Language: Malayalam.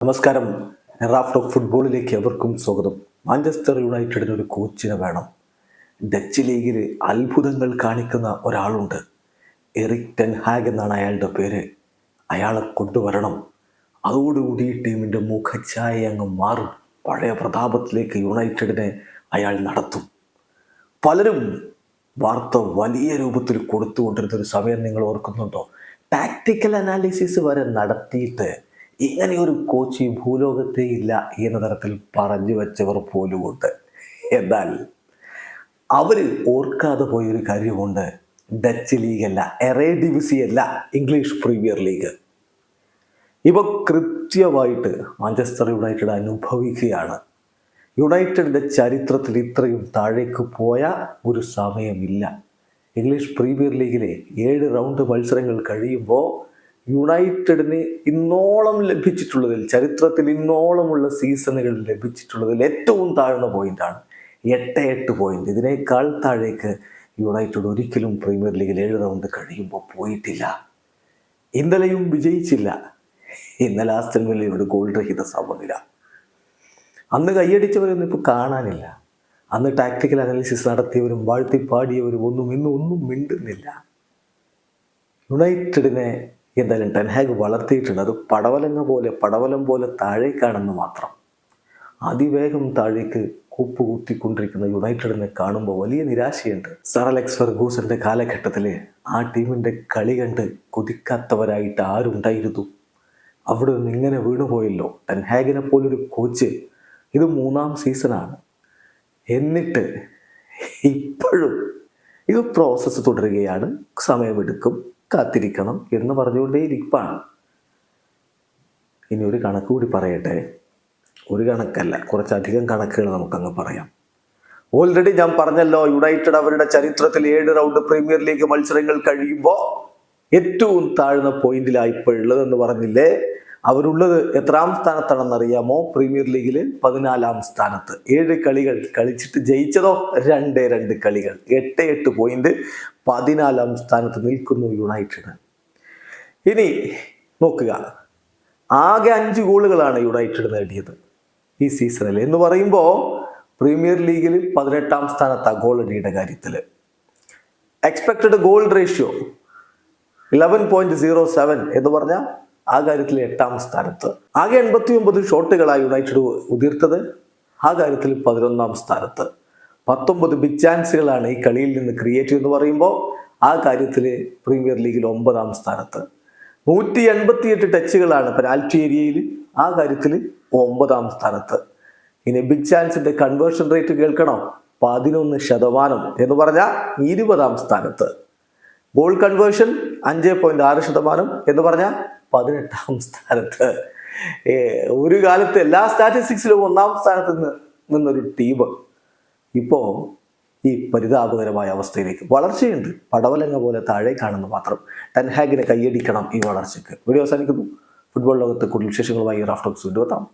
നമസ്കാരം. റാഫ് ടോക്ക് ഫുട്ബോളിലേക്ക് എവർക്കും സ്വാഗതം. മാഞ്ചസ്റ്റർ യുണൈറ്റഡിന് ഒരു കോച്ചിനെ വേണം. ഡച്ച് ലീഗിൽ അത്ഭുതങ്ങൾ കാണിക്കുന്ന ഒരാളുണ്ട്. എറിക് ടെൻ ഹാഗ് എന്നാണ് അയാളുടെ പേര്. അയാളെ കൊണ്ടുവരണം. അതോടുകൂടി ഈ ടീമിൻ്റെ മുഖഛായ അങ്ങ് മാറും. പഴയ പ്രതാപത്തിലേക്ക് യുണൈറ്റഡിനെ അയാൾ നടത്തും. പലരും വാർത്ത വലിയ രൂപത്തിൽ കൊടുത്തുകൊണ്ടിരുന്നൊരു സമയം നിങ്ങൾ ഓർക്കുന്നുണ്ടോ? ടാക്ടിക്കൽ അനാലിസിസ് വരെ നടത്തിയിട്ട് ഇങ്ങനെയൊരു കോച്ച് ഈ ഭൂലോകത്തേ ഇല്ല എന്ന തരത്തിൽ പറഞ്ഞു വെച്ചവർ പോലുമുണ്ട്. എന്നാൽ അവർ ഓർക്കാതെ പോയൊരു കാര്യമുണ്ട്. ഡച്ച് ലീഗല്ല, എറേഡിവിസി അല്ല, ഇംഗ്ലീഷ് പ്രീമിയർ ലീഗ്. ഇവ കൃത്യമായിട്ട് മാഞ്ചസ്റ്റർ യുണൈറ്റഡ് അനുഭവിക്കുകയാണ്. യുണൈറ്റഡിൻ്റെ ചരിത്രത്തിൽ ഇത്രയും താഴേക്ക് പോയ ഒരു സമയമില്ല. ഇംഗ്ലീഷ് പ്രീമിയർ ലീഗിലെ 7 റൗണ്ട് മത്സരങ്ങൾ കഴിയുമ്പോൾ യുണൈറ്റഡിന് ഇന്നോളം ലഭിച്ചിട്ടുള്ളതിൽ, ചരിത്രത്തിൽ ഇന്നോളമുള്ള സീസണുകളിൽ ലഭിച്ചിട്ടുള്ളതിൽ ഏറ്റവും താഴ്ന്ന പോയിന്റാണ് 8 പോയിന്റ്. ഇതിനേക്കാൾ താഴേക്ക് യുണൈറ്റഡ് ഒരിക്കലും പ്രീമിയർ ലീഗിൽ 7 റൗണ്ട് കഴിയുമ്പോൾ പോയിട്ടില്ല. ഇന്നലെയും വിജയിച്ചില്ല. ഇന്നലെ ആസ്റ്റൺ വില്ലയോട് ഗോൾ രഹിത സമനില. അന്ന് കൈയടിച്ചവരൊന്നും ഇപ്പോൾ കാണാനില്ല. അന്ന് ടാക്ടിക്കൽ അനാലിസിസ് നടത്തിയവരും വാഴ്ത്തി പാടിയവരും ഒന്നും മിണ്ടുന്നില്ല. യുണൈറ്റഡിനെ എന്തായാലും ടെൻ ഹാഗ് വളർത്തിയിട്ടുണ്ട്. അത് പടവലം പോലെ താഴേക്കാണെന്ന് മാത്രം. അതിവേഗം താഴേക്ക് കൂപ്പുകുത്തിക്കൊണ്ടിരിക്കുന്ന യുണൈറ്റഡിനെ കാണുമ്പോൾ വലിയ നിരാശയുണ്ട്. സർ അലക്സ് ഫെർഗൂസന്റെ കാലഘട്ടത്തിൽ ആ ടീമിൻ്റെ കളി കണ്ട് കൊതിക്കാത്തവരായിട്ട് ആരുണ്ടായിരുന്നു? അവിടെ നിന്ന് ഇങ്ങനെ വീണുപോയല്ലോ. ടെൻ ഹാഗിനെ പോലൊരു കോച്ച്. ഇത് 3ാം സീസണാണ്. എന്നിട്ട് ഇപ്പോഴും ഇത് പ്രോസസ്സ് തുടരുകയാണ്. സമയമെടുക്കും, കാത്തിരിക്കണം എന്ന് പറഞ്ഞുകൊണ്ടേ ഇരിപ്പാണ്. ഇനി ഒരു കണക്ക് കൂടി പറയട്ടെ. ഒരു കണക്കല്ല, കുറച്ചധികം കണക്കുകൾ നമുക്കങ്ങ് പറയാം. ഓൾറെഡി ഞാൻ പറഞ്ഞല്ലോ, യുണൈറ്റഡ് അവരുടെ ചരിത്രത്തിൽ 7 റൗണ്ട് പ്രീമിയർ ലീഗ് മത്സരങ്ങൾ കഴിയുമ്പോൾ ഏറ്റവും താഴ്ന്ന പോയിന്റിലാണ് ഇപ്പോഴുള്ളതെന്ന് പറഞ്ഞില്ലേ? അവരുള്ളത് എത്രാം സ്ഥാനത്താണെന്നറിയാമോ? പ്രീമിയർ ലീഗിൽ 14ാം സ്ഥാനത്ത്. 7 കളികൾ കളിച്ചിട്ട് ജയിച്ചതോ 2 കളികൾ. 8 പോയിന്റ്, 14ാം സ്ഥാനത്ത് നിൽക്കുന്നു യുണൈറ്റഡ്. ഇനി നോക്കുക, ആകെ 5 ഗോളുകളാണ് യുണൈറ്റഡ് നേടിയത് ഈ സീസണിൽ എന്ന് പറയുമ്പോൾ പ്രീമിയർ ലീഗിൽ 18ാം സ്ഥാനത്താണ് ഗോൾ അടിയുടെ കാര്യത്തിൽ. എക്സ്പെക്റ്റഡ് ഗോൾ റേഷ്യോ 11.07 എന്ന് പറഞ്ഞാൽ ആ കാര്യത്തിൽ 8ാം സ്ഥാനത്ത്. ആകെ 89 ഷോട്ടുകളാണ് യുണൈറ്റഡ് ഉതിർത്തത്. ആ കാര്യത്തിൽ 11ാം സ്ഥാനത്ത്. 19 ബിഗ് ചാൻസുകളാണ് ഈ കളിയിൽ നിന്ന് ക്രിയേറ്റ് എന്ന് പറയുമ്പോൾ ആ കാര്യത്തിൽ പ്രീമിയർ ലീഗിൽ 9ാം സ്ഥാനത്ത്. 188 ടച്ചുകളാണ് പെനാൽറ്റി ഏരിയയിൽ. ആ കാര്യത്തിൽ 9ാം സ്ഥാനത്ത്. ഇനി ബിഗ് ചാൻസിന്റെ കൺവേർഷൻ റേറ്റ് കേൾക്കണോ? 11% എന്ന് പറഞ്ഞാൽ 20ാം സ്ഥാനത്ത്. ഗോൾ കൺവേർഷൻ 5.6% എന്ന് പറഞ്ഞാൽ 18ാം സ്ഥാനത്ത്. ഒരു കാലത്ത് എല്ലാ സ്റ്റാറ്റിസ്റ്റിക്സിലും 1ാം സ്ഥാനത്ത് നിന്നൊരു ടീം ഇപ്പോൾ ഈ പരിതാപകരമായ അവസ്ഥയിലേക്ക്. വളർച്ചയുണ്ട്, പടവലങ്ങ പോലെ താഴെ കാണുന്നു മാത്രം. ടെൻ ഹാഗിനെ കൈയടിക്കണം ഈ വളർച്ചയ്ക്ക്. വീഡിയോ അവസാനിക്കുന്നു. ഫുട്ബോൾ ലോകത്ത് കൂടുതൽ വിശേഷങ്ങളുമായി റാഫ് ടോക്സ് വീണ്ടും എത്താം.